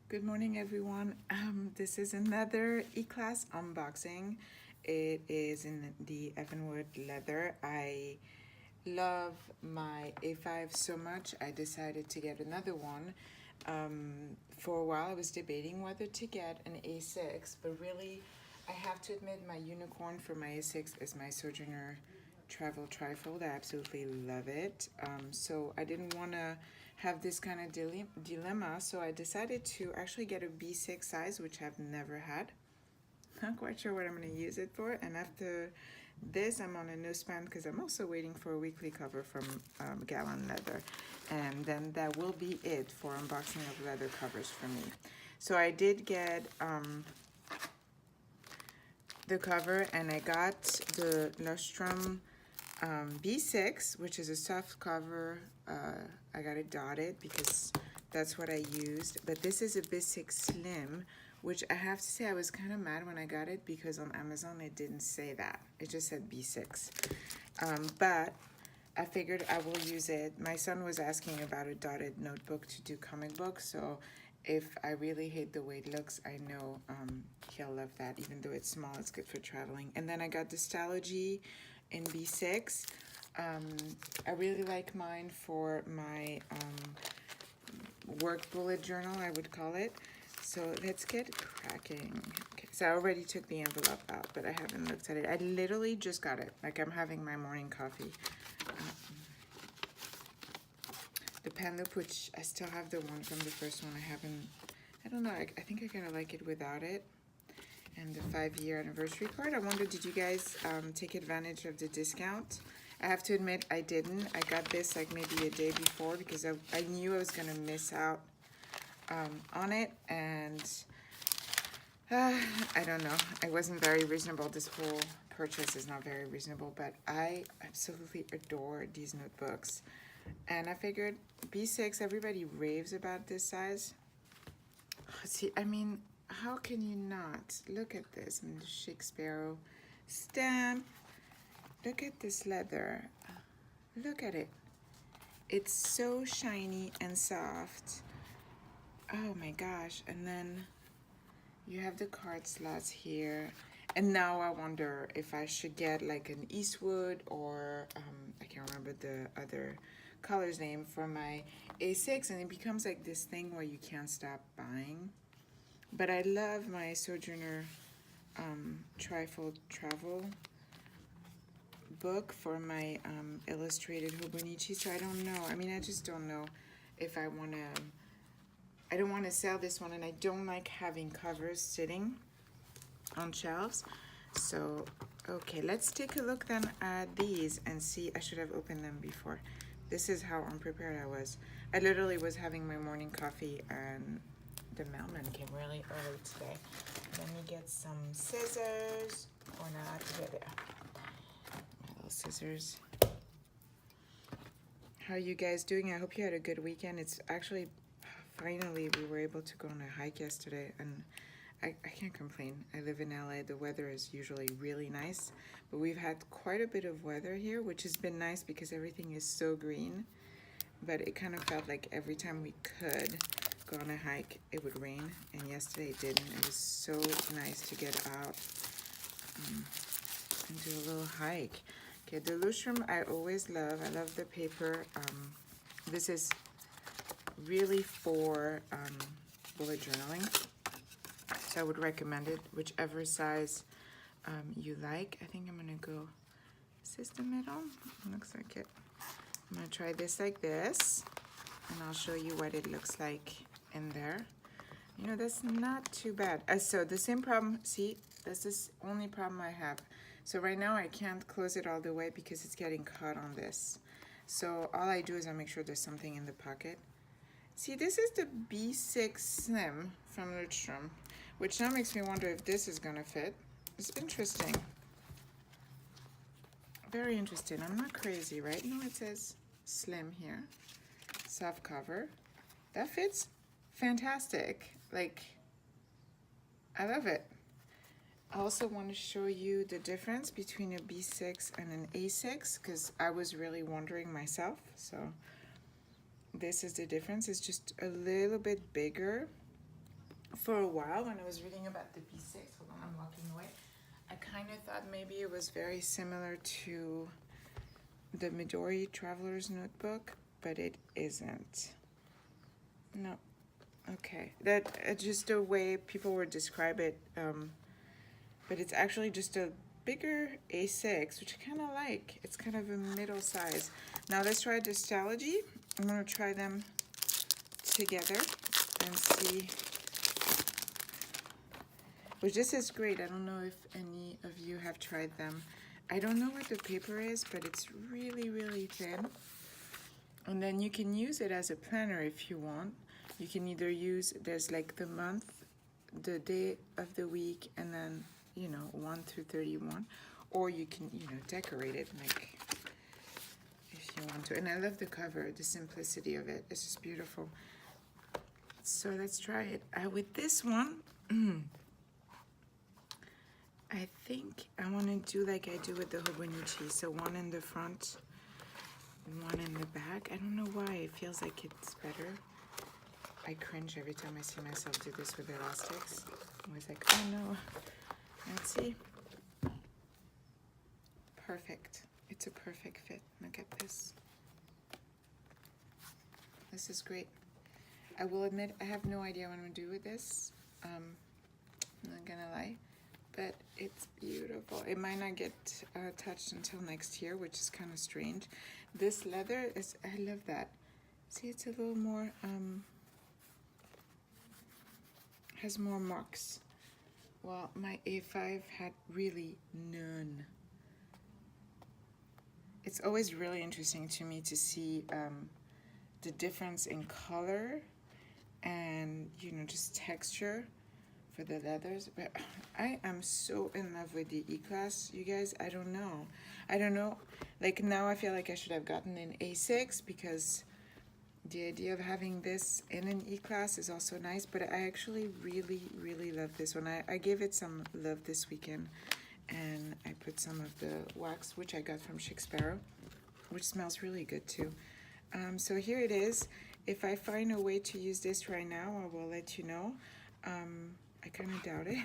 Good morning, everyone. This is another E-Class unboxing. It is in the Evanwood leather. I love my A5 so much, I decided to get another one. For a while, I was debating whether to get an A6, but really, I have to admit my unicorn for my A6 is my Sojourner Travel Trifold. I absolutely love it. So I didn't want to have this kind of dilemma, so I decided to actually get a B6 size, which I've never had. Not quite sure what I'm going to use it for, and after this I'm on a no spam because I'm also waiting for a weekly cover from Gallon Leather, and then that will be it for unboxing of leather covers for me. So I did get the cover, and I got the leuchtrum B6, which is a soft cover. I got it dotted because that's what I used, but this is a B6 Slim, which I have to say I was kind of mad when I got it because on Amazon it didn't say that. It just said B6. But I figured I will use it. My son was asking about a dotted notebook to do comic books, so if I really hate the way it looks, I know he'll love that. Even though it's small, it's good for traveling. And then I got the stalogy in B6. I really like mine for my work bullet journal, I would call it. So let's get cracking. Okay, so I already took the envelope out, but I haven't looked at it. I literally just got it, like I'm having my morning coffee. The pen loop, which I still have the one from the first one. I don't know, I think I kind of like it without it. And the 5-year anniversary card. I wonder, did you guys take advantage of the discount? I have to admit I didn't. I got this like maybe a day before because I knew I was gonna miss out on it, and I don't know. I wasn't very reasonable. This whole purchase is not very reasonable, but I absolutely adore these notebooks. And I figured B6, everybody raves about this size. See, I mean, how can you not? Look at this. I mean, the Chic Sparrow stamp. Look at this leather. Look at it. It's so shiny and soft. Oh my gosh. And then you have the card slots here. And now I wonder if I should get like an Eastwood or I can't remember the other color's name for my A6, and it becomes like this thing where you can't stop buying. But I love my Sojourner Trifold Travel book for my illustrated Hobonichi, so I don't know. I mean, I just don't know if I want to. I don't want to sell this one, and I don't like having covers sitting on shelves. So, okay, let's take a look then at these and see. I should have opened them before. This is how unprepared I was. I literally was having my morning coffee and the mailman came really early today. Let me get some scissors, or not. Here they are. My little scissors. How are you guys doing? I hope you had a good weekend. It's actually, finally, we were able to go on a hike yesterday, and I can't complain. I live in LA. The weather is usually really nice, but we've had quite a bit of weather here, which has been nice because everything is so green. But it kind of felt like every time we could go on a hike, it would rain, and yesterday it didn't. It was so nice to get out and do a little hike. Okay, the leuchtrum I always love. I love the paper. This is really for bullet journaling, so I would recommend it, whichever size you like. I think I'm gonna go, is this the middle? Looks like it. I'm gonna try this like this, and I'll show you what it looks like in there. You know, that's not too bad. So the same problem, see, that's the only problem I have. So right now I can't close it all the way because it's getting caught on this. So all I do is I make sure there's something in the pocket. See, this is the B6 Slim from leuchtrum, which now makes me wonder if this is gonna fit. It's interesting. Very interesting. I'm not crazy, right? No, it says Slim here. Soft cover. That fits fantastic. Like, I love it. I also want to show you the difference between a B6 and an A6 because I was really wondering myself. So this is the difference. It's just a little bit bigger for a while when I was reading about the B6, hold on, I'm walking away, I kind of thought maybe it was very similar to the Midori Traveler's Notebook, but it isn't. No. Okay. That just the way people would describe it, but it's actually just a bigger A6, which I kind of like. It's kind of a middle size. Now let's try the stalogy. I'm going to try them together and see. Which this is great. I don't know if any of you have tried them. I don't know what the paper is, but it's really, really thin. And then you can use it as a planner if you want. You can either use, there's like the month, the day of the week, and then, you know, 1 through 31. Or you can, you know, decorate it like if you want to. And I love the cover, the simplicity of it. It's just beautiful. So let's try it. With this one, I think I want to do like I do with the Hobonichi. So one in the front, one in the back. I don't know why. It feels like it's better. I cringe every time I see myself do this with elastics. I'm always like, oh no. Let's see. Perfect. It's a perfect fit. Look at this. This is great. I will admit I have no idea what I'm going to do with this. I'm not going to lie. But it's beautiful. It might not get touched until next year, which is kind of strange. This leather is, I love that. See, it's a little more, has more marks. Well, my A5 had really none. It's always really interesting to me to see the difference in color and, you know, just texture for the leathers. But I am so in love with the E-Class, you guys. I don't know. Like now I feel like I should have gotten an A6 because the idea of having this in an E-Class is also nice, but I actually really, really love this one. I gave it some love this weekend, and I put some of the wax, which I got from Chic Sparrow, which smells really good too. So here it is. If I find a way to use this right now, I will let you know. I kind of doubt it,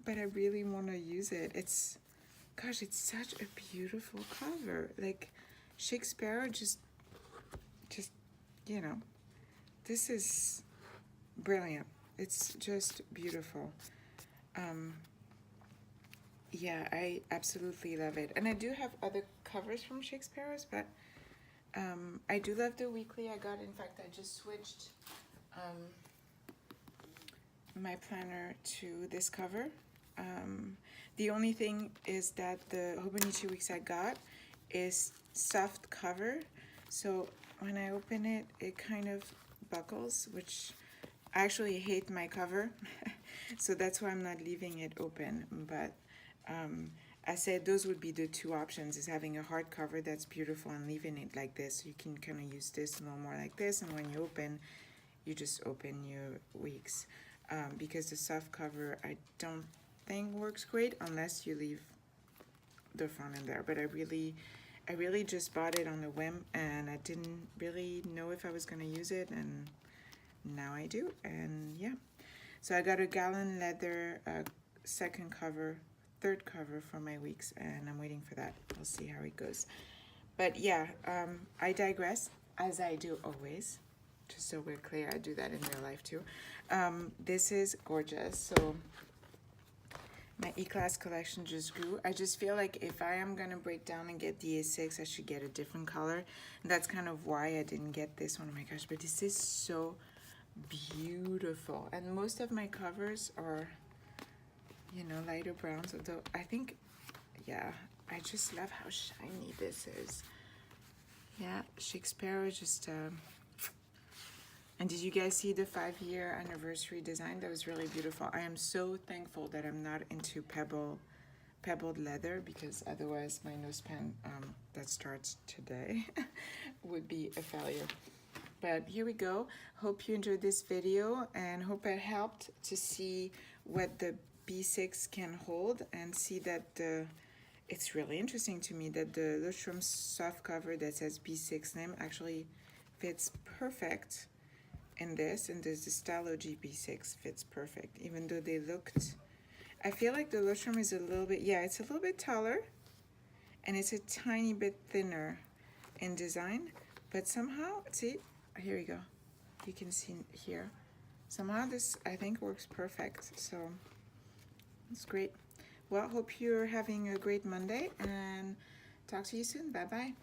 but I really want to use it. It's, gosh, it's such a beautiful cover. Like Chic Sparrow just, you know, this is brilliant. It's just beautiful. Yeah, I absolutely love it. And I do have other covers from Chic Sparrows, but I do love the weekly I got. In fact, I just switched my planner to this cover. The only thing is that the Hobonichi weeks I got is soft cover. So when I open it, it kind of buckles, which I actually hate my cover. So that's why I'm not leaving it open. But I said those would be the two options, is having a hard cover that's beautiful and leaving it like this. So you can kind of use this a little more like this. And when you open, you just open your weeks. Because the soft cover I don't think works great unless you leave the front in there. But I really just bought it on a whim, and I didn't really know if I was going to use it, and now I do. And yeah, so I got a gallon leather second cover, third cover for my weeks, and I'm waiting for that. We'll see how it goes. But yeah, I digress, as I do always. Just so we're clear, I do that in real life too. This is gorgeous. So my E-Class collection just grew. I just feel like if I am going to break down and get the A6, I should get a different color. And that's kind of why I didn't get this one. Oh my gosh, but this is so beautiful. And most of my covers are, you know, lighter browns. Although I think, yeah, I just love how shiny this is. Yeah, Chic Sparrow just... And did you guys see the 5-year anniversary design? That was really beautiful. I am so thankful that I'm not into pebbled leather, because otherwise my nose pen that starts today would be a failure. But here we go. Hope you enjoyed this video, and hope it helped to see what the B6 can hold, and see that it's really interesting to me that the leuchtrum soft cover that says B6 name actually fits perfect in this, and this the stalogy B6 fits perfect, even though they looked, I feel like the leuchtrum is a little bit, yeah, it's a little bit taller, and it's a tiny bit thinner in design, but somehow, see, here we go, you can see here, somehow this, I think, works perfect, so it's great. Well, hope you're having a great Monday, and talk to you soon. Bye-bye.